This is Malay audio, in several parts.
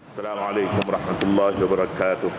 Assalamualaikum warahmatullahi wabarakatuh.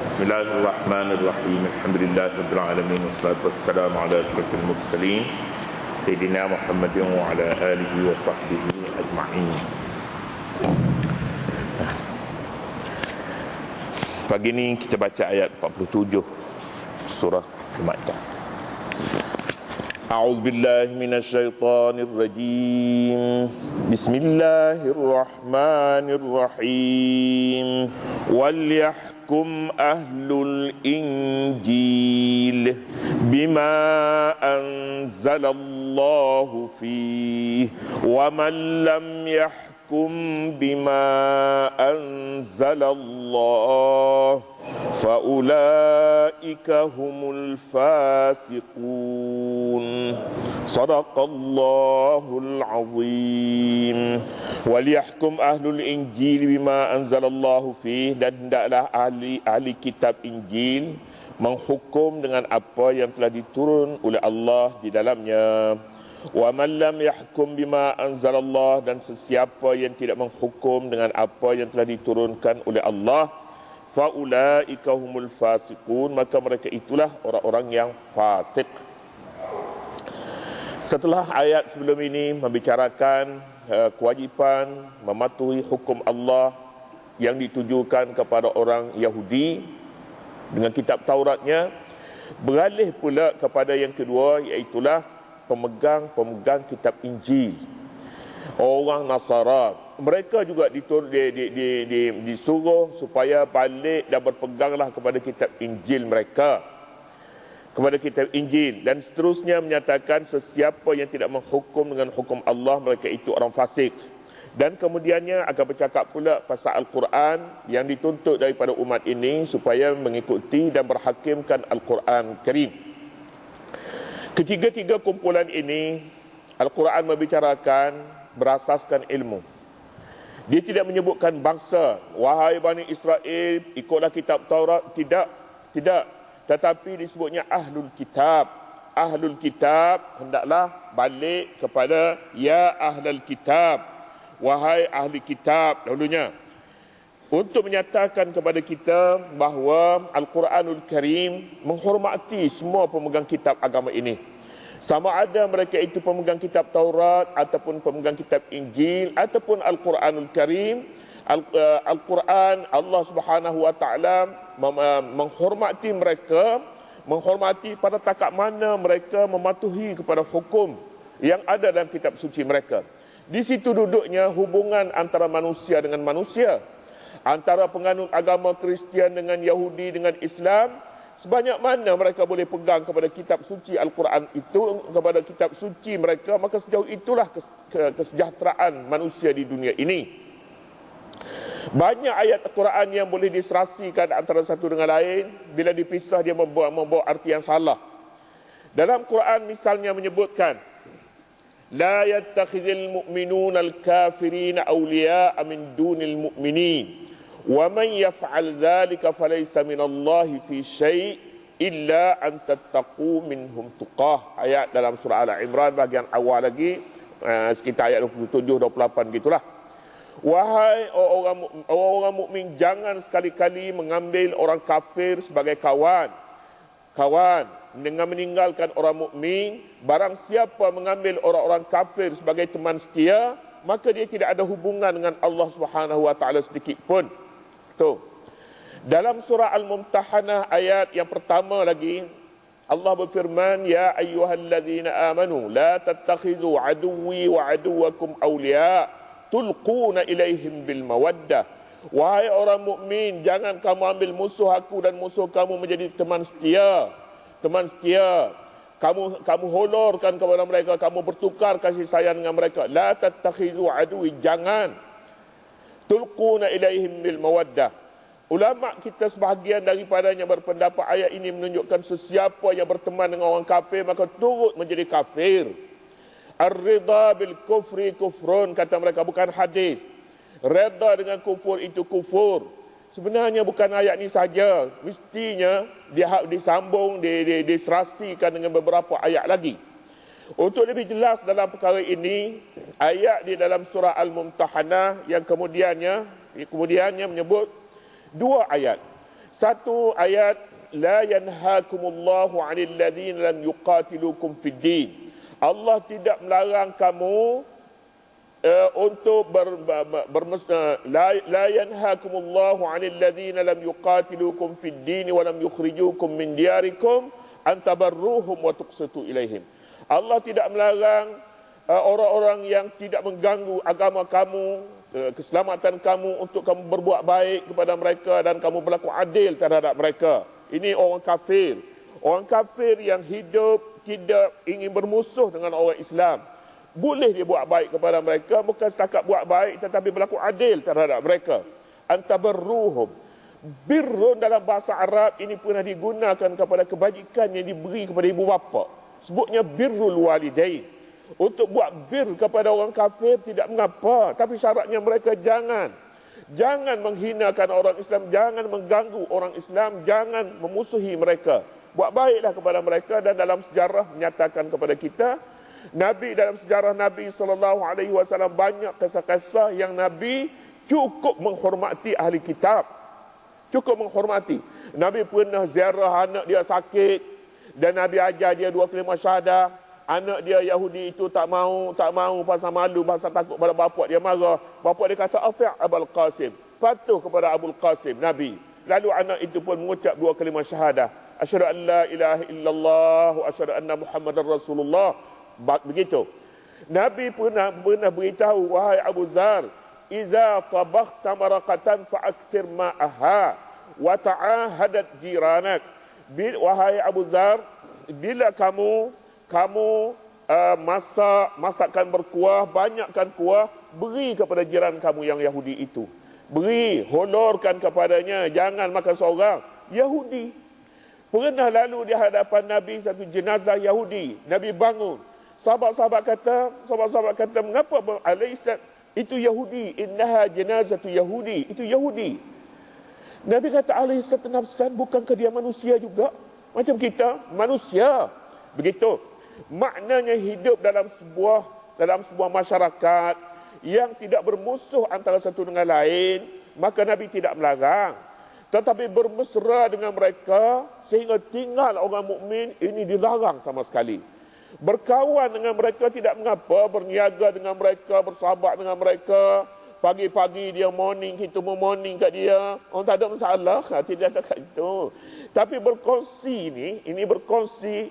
Bismillahirrahmanirrahim. Alhamdulillahirabbil alamin wassalatu wassalamu ala asyrafil mursalin Sayyidina Muhammadin wa ala alihi wa sahbihi ajma'in. Pagi ini kita baca ayat 47 surah Al-Maidah. A'udzu billahi minasyaitonir rajim. Bismillahirrahmanirrahim. Walyahkum ahlul injil bima anzalallahu fihi wa man lam yahkum bima anzalallahu faulaika humul fasiqun. Sadaqallahul azim. Waliyahkum ahlul injil bima anzalallahu fih, dan hendaklah ahli kitab Injil menghukum dengan apa yang telah diturun oleh Allah di dalamnya. Wa man lam yahkum bima anzalallah, dan sesiapa yang tidak menghukum dengan apa yang telah diturunkan oleh Allah, faulaika humul fasiqun, maka mereka itulah orang-orang yang fasik. Setelah ayat sebelum ini membicarakan kewajipan mematuhi hukum Allah yang ditujukan kepada orang Yahudi dengan kitab Tauratnya, beralih pula kepada yang kedua, iaitulah pemegang kitab Injil, orang Nasara. Mereka juga disuruh supaya balik dan berpeganglah kepada kitab Injil mereka, kepada kitab Injil, dan seterusnya menyatakan sesiapa yang tidak menghukum dengan hukum Allah, mereka itu orang fasik. Dan kemudiannya akan bercakap pula pasal Al-Quran yang dituntut daripada umat ini supaya mengikuti dan berhakimkan Al-Quran Karim. Ketiga-tiga kumpulan ini, Al-Quran membicarakan berasaskan ilmu. Dia tidak menyebutkan bangsa, wahai Bani Israel, ikutlah kitab Taurat. Tidak. Tetapi disebutnya ahlul kitab. Ahlul kitab hendaklah balik kepada ya ahlul kitab, wahai ahli kitab dahulunya, untuk menyatakan kepada kita bahawa Al-Quranul Karim menghormati semua pemegang kitab agama ini, sama ada mereka itu pemegang kitab Taurat ataupun pemegang kitab Injil ataupun Al-Quranul Karim. Al-Quran, Allah Subhanahu wa taala menghormati mereka, menghormati pada takap mana mereka mematuhi kepada hukum yang ada dalam kitab suci mereka. Di situ duduknya hubungan antara manusia dengan manusia, antara penganut agama Kristian dengan Yahudi dengan Islam. Sebanyak mana mereka boleh pegang kepada kitab suci Al-Quran itu, kepada kitab suci mereka, maka sejauh itulah kesejahteraan manusia di dunia ini. Banyak ayat Al-Quran yang boleh diserasikan antara satu dengan lain. Bila dipisah dia membawa arti yang salah. Dalam Quran misalnya menyebutkan, la yattakhidhul mu'minuna al-kafirina awliya'a min dunil mu'minin wa man yaf'al dhalika falaysa minallahi fi syai' illa an tattaqu minhum tuqah. Ayat dalam surah Al-Imran bahagian awal lagi, sekitar ayat 27-28 gitulah. Wahai orang mukmin, jangan sekali-kali mengambil orang kafir sebagai kawan dengan meninggalkan orang mukmin. Barang siapa mengambil orang-orang kafir sebagai teman setia, maka dia tidak ada hubungan dengan Allah Subhanahu wa taala sedikit pun. Tu. Dalam surah Al-Mumtahanah ayat yang pertama lagi, Allah berfirman, ya ayyuhalladzina amanu la tattakhidhu aduwwi wa aduwwakum awliya tulquna ilaihim bil mawaddah. Wahai orang mukmin, jangan kamu ambil musuh aku dan musuh kamu menjadi teman setia. Kamu holorkan kepada mereka, kamu bertukar kasih sayang dengan mereka. La tattakhidhu aduwi, jangan. Tulquna ilaihim bil mawaddah. Ulama kita sebahagian daripadanya berpendapat ayat ini menunjukkan sesiapa yang berteman dengan orang kafir maka turut menjadi kafir. Ar-ridha bil kufri kufrun, kata mereka, bukan hadis. Redha dengan kufur itu kufur. Sebenarnya bukan ayat ini saja, mestinya dia disambung, diserasikan dengan beberapa ayat lagi. Untuk lebih jelas dalam perkara ini, ayat di dalam surah Al-Mumtahanah yang kemudiannya menyebut dua ayat. Satu ayat, la yanhakumullahu 'anil ladzina lam yuqatilukum fid din. Allah tidak melarang kamu untuk la yanhakumullahu 'anil ladzina lam yuqatilukum fid din wa lam yukhrijukum min diyarikum an tabarruhum wa tuqsitu ilaihim. Allah tidak melarang orang-orang yang tidak mengganggu agama kamu, keselamatan kamu, untuk kamu berbuat baik kepada mereka dan kamu berlaku adil terhadap mereka. Ini orang kafir. Orang kafir yang hidup tidak ingin bermusuh dengan orang Islam. Boleh dia buat baik kepada mereka, bukan setakat buat baik tetapi berlaku adil terhadap mereka. Antabarruhum. Birrun dalam bahasa Arab ini pernah digunakan kepada kebajikan yang diberi kepada ibu bapa. Sebutnya birrul walidain. Untuk buat bir kepada orang kafir tidak mengapa, tapi syaratnya mereka jangan menghinakan orang Islam, jangan mengganggu orang Islam, jangan memusuhi mereka. Buat baiklah kepada mereka. Dan dalam sejarah menyatakan kepada kita, dalam sejarah Nabi SAW banyak kisah-kisah yang Nabi cukup menghormati ahli kitab. Cukup menghormati. Nabi pernah ziarah anak dia sakit dan Nabi ajar dia 2 kalimah syahadah. Anak dia Yahudi itu tak mau pasal malu, pasal takut pada bapak dia marah. Bapak dia kata, "Ati' Abul Qasim." Patuh kepada Abul Qasim, Nabi. Lalu anak itu pun mengucap 2 kalimah syahadah. Asyhadu an la ilaha illallah wa asyhadu anna Muhammadar Rasulullah. Begitu. Nabi pernah beritahu, "Wahai Abu Zar, iza tabakhta maraqatan fa'aksir ma'aha wa ta'ahadat jiranak." Wahai Abu Zar, bila kamu masakan berkuah, banyakkan kuah, beri kepada jiran kamu yang Yahudi itu. Beri, honorkan kepadanya, jangan makan seorang. Yahudi. Pernah lalu di hadapan Nabi satu jenazah Yahudi. Nabi bangun. Sahabat-sahabat kata, "Mengapa alaihi salam? Itu Yahudi. Innaha jenazatu Yahudi." Itu Yahudi. Nabi kata, "Alaihi salam nafsan, bukankah dia manusia juga? Macam kita, manusia." Begitu. Maknanya hidup dalam sebuah masyarakat yang tidak bermusuh antara satu dengan lain, maka Nabi tidak melarang. Tetapi bermesra dengan mereka sehingga tinggal orang mukmin, ini dilarang sama sekali. Berkawan dengan mereka tidak mengapa, berniaga dengan mereka, bersahabat dengan mereka. Pagi-pagi dia morning, kita mau morning kat dia. Orang tak ada masalah, tidak cakap itu. Tapi berkongsi ini berkongsi.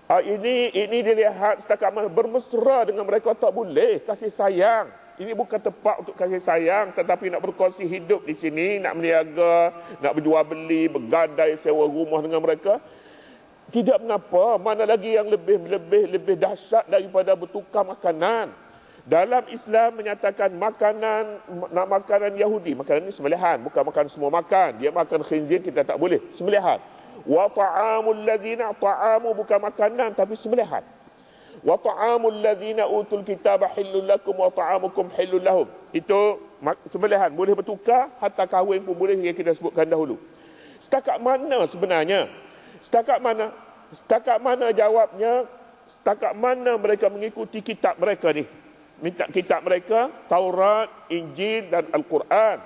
Ini dilihat setakat mana bermesra dengan mereka tak boleh. Kasih sayang. Ini bukan tempat untuk kasih sayang, tetapi nak berkongsi hidup di sini, nak berniaga, nak berjual beli, bergadai, sewa rumah dengan mereka. Tidak mengapa, mana lagi yang lebih dahsyat daripada bertukar makanan. Dalam Islam menyatakan makanan Yahudi, makanan ini sembelihan, bukan makan semua makan. Dia makan khinzir, kita tak boleh. Sembelihan. Wa ta'amul ladzina, ta'amu bukan makanan tapi sembelihan. Wa ta'amul ladzina utul kitaba hillul lakum wa ta'amukum hillul lahum. Itu sembelihan, boleh bertukar, hatta kahwin pun boleh, yang kita sebutkan dahulu. Setakat mana sebenarnya? Setakat mana jawabnya? Setakat mana mereka mengikuti kitab mereka ni? Minta kitab mereka, Taurat, Injil dan Al-Quran.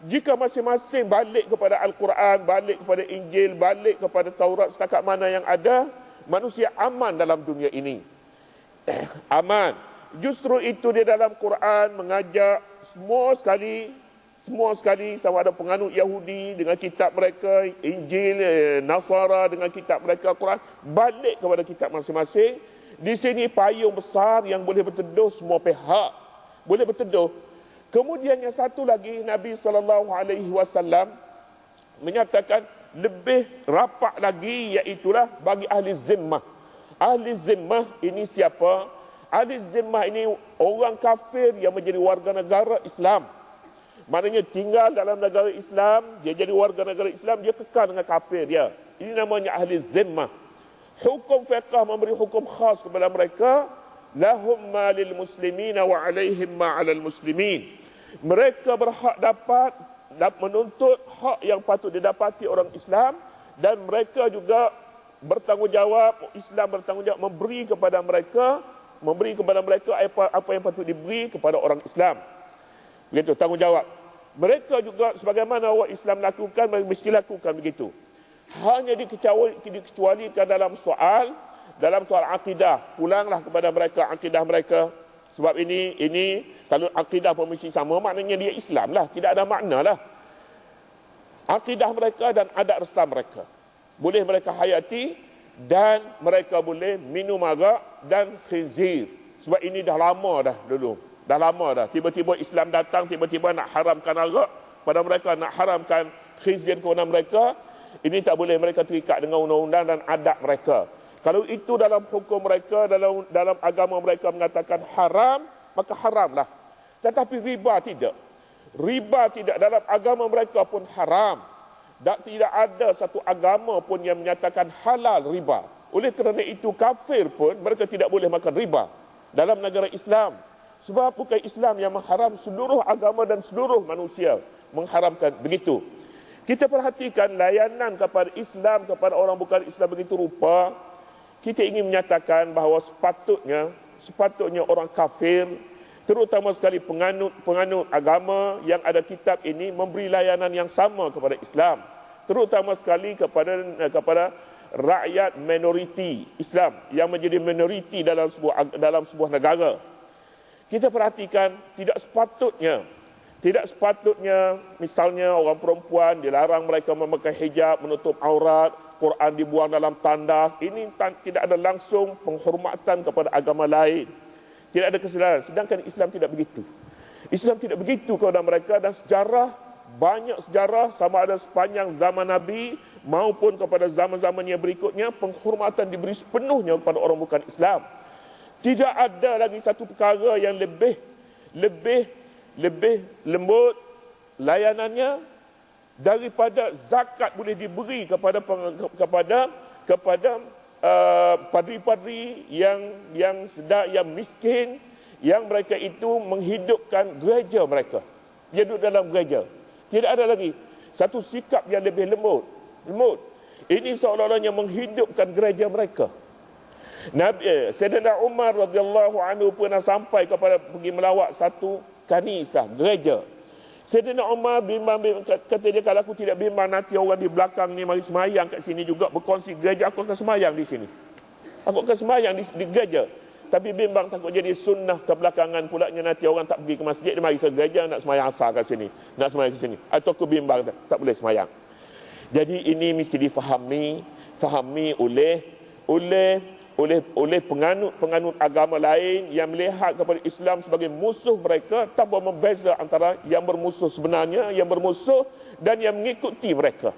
Jika masing-masing balik kepada Al-Quran, balik kepada Injil, balik kepada Taurat, setakat mana yang ada, manusia aman dalam dunia ini. Aman. Justru itu di dalam Quran mengajak semua sekali sama ada penganut Yahudi dengan kitab mereka, Injil, Nasara dengan kitab mereka, Quran, balik kepada kitab masing-masing. Di sini payung besar yang boleh berteduh semua pihak. Boleh berteduh. Kemudian yang satu lagi, Nabi SAW menyatakan lebih rapat lagi, iaitulah bagi ahli zimmah. Ahli zimmah ini siapa? Ahli zimmah ini orang kafir yang menjadi warga negara Islam. Maknanya tinggal dalam negara Islam, dia jadi warga negara Islam, dia kekal dengan kafir dia. Ini namanya ahli zimmah. Hukum fiqh memberi hukum khas kepada mereka. Lahum ma lil muslimina wa alaihim ma 'alal muslimin. Mereka berhak dapat menuntut hak yang patut didapati orang Islam, dan mereka juga bertanggungjawab, Islam bertanggungjawab memberi kepada mereka apa yang patut diberi kepada orang Islam. Begitu tanggungjawab. Mereka juga sebagaimana orang Islam lakukan, mereka mesti lakukan begitu. Hanya dikecualikan dalam soal akidah. Pulanglah kepada mereka akidah mereka. Sebab ini kalau akidah pun mesti sama, maknanya dia Islam lah. Tidak ada makna lah. Akidah mereka dan adat resam mereka boleh mereka hayati, dan mereka boleh minum arak dan khinzir. Sebab ini dah lama dah dulu. Dah lama dah. Tiba-tiba Islam datang, tiba-tiba nak haramkan arak pada mereka, nak haramkan khinzir kepada mereka. Ini tak boleh, mereka terikat dengan undang-undang dan adat mereka. Kalau itu dalam hukum mereka, dalam agama mereka mengatakan haram, maka haramlah. Tetapi riba tidak. Riba tidak, dalam agama mereka pun haram. Dan tidak ada satu agama pun yang menyatakan halal riba. Oleh kerana itu kafir pun mereka tidak boleh makan riba dalam negara Islam. Sebab bukan Islam yang mengharam, seluruh agama dan seluruh manusia mengharamkan begitu. Kita perhatikan layanan kepada Islam, kepada orang bukan Islam begitu rupa. Kita ingin menyatakan bahawa sepatutnya orang kafir, terutama sekali penganut agama yang ada kitab ini, memberi layanan yang sama kepada Islam, terutama sekali kepada rakyat minoriti Islam yang menjadi minoriti dalam sebuah negara. Kita perhatikan tidak sepatutnya misalnya orang perempuan dilarang mereka memakai hijab, menutup aurat, Quran dibuang dalam tandas. Ini tidak ada langsung penghormatan kepada agama lain. Tidak ada kesalahan. Sedangkan Islam tidak begitu. Islam tidak begitu kepada mereka, dan banyak sejarah sama ada sepanjang zaman Nabi maupun kepada zaman-zaman yang berikutnya, penghormatan diberi sepenuhnya kepada orang bukan Islam. Tidak ada lagi satu perkara yang lebih lembut layanannya daripada zakat boleh diberi kepada padri-padri yang sedar, yang miskin, yang mereka itu menghidupkan gereja mereka. Dia duduk dalam gereja. Tidak ada lagi satu sikap yang lebih lembut. Ini seolah-olahnya menghidupkan gereja mereka. Sayyidina Umar radhiyallahu anhu pernah sampai pergi melawat satu kanisah, gereja. Sayyidina Umar bimbang, kata dia, kalau aku tidak bimbang nanti orang di belakang ni mari semayang kat sini juga, berkongsi gereja, aku akan semayang di sini. Aku akan semayang di gereja. Tapi bimbang takut jadi sunnah kebelakangan pulaknya, nanti orang tak pergi ke masjid, dia mari ke gereja nak semayang asar kat sini, nak semayang ke sini. Atau aku bimbang tak boleh semayang. Jadi ini mesti difahami oleh penganut agama lain yang melihat kepada Islam sebagai musuh mereka, tanpa membeza antara yang bermusuh sebenarnya, yang bermusuh dan yang mengikuti mereka.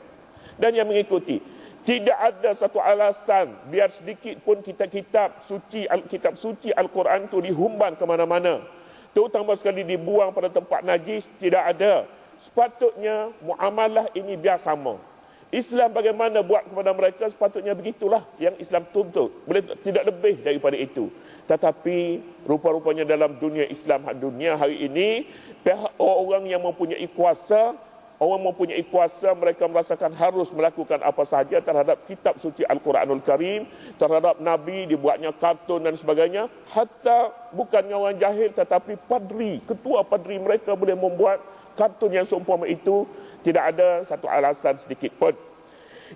Tidak ada satu alasan biar sedikit pun kitab suci Al-Quran itu dihumban ke mana-mana, terutama sekali dibuang pada tempat najis. Tidak ada. Sepatutnya muamalah ini biar sama. Islam bagaimana buat kepada mereka, sepatutnya begitulah yang Islam tuntut. Boleh tidak lebih daripada itu. Tetapi rupa-rupanya dalam dunia Islam dunia hari ini, pihak orang yang mempunyai kuasa, mereka merasakan harus melakukan apa sahaja terhadap kitab suci Al-Quranul Karim, terhadap Nabi, dibuatnya kartun dan sebagainya. Hatta bukannya orang jahil, tetapi ketua padri mereka boleh membuat kartun yang seumpama itu. Tidak ada satu alasan sedikit pun.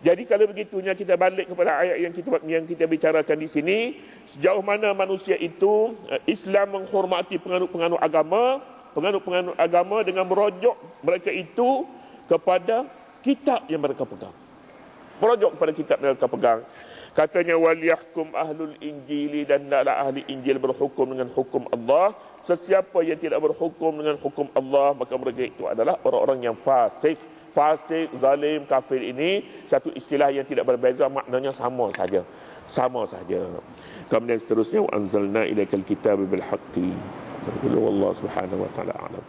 Jadi kalau begitunya kita balik kepada ayat yang kita bicarakan di sini, sejauh mana manusia itu, Islam menghormati penganut agama dengan merujuk mereka itu kepada kitab yang mereka pegang. Merujuk kepada kitab yang mereka pegang. Katanya waliyahkum ahlul injili, dan hendaklah ahli Injil berhukum dengan hukum Allah. Sesiapa yang tidak berhukum dengan hukum Allah, maka mereka itu adalah orang-orang yang fasik, zalim, kafir. Ini satu istilah yang tidak berbeza, maknanya sama saja. Kemudian seterusnya wa anzalna ilaikal kitaba bil haqqi. Wallahu subhanahu wa ta'ala a'lam.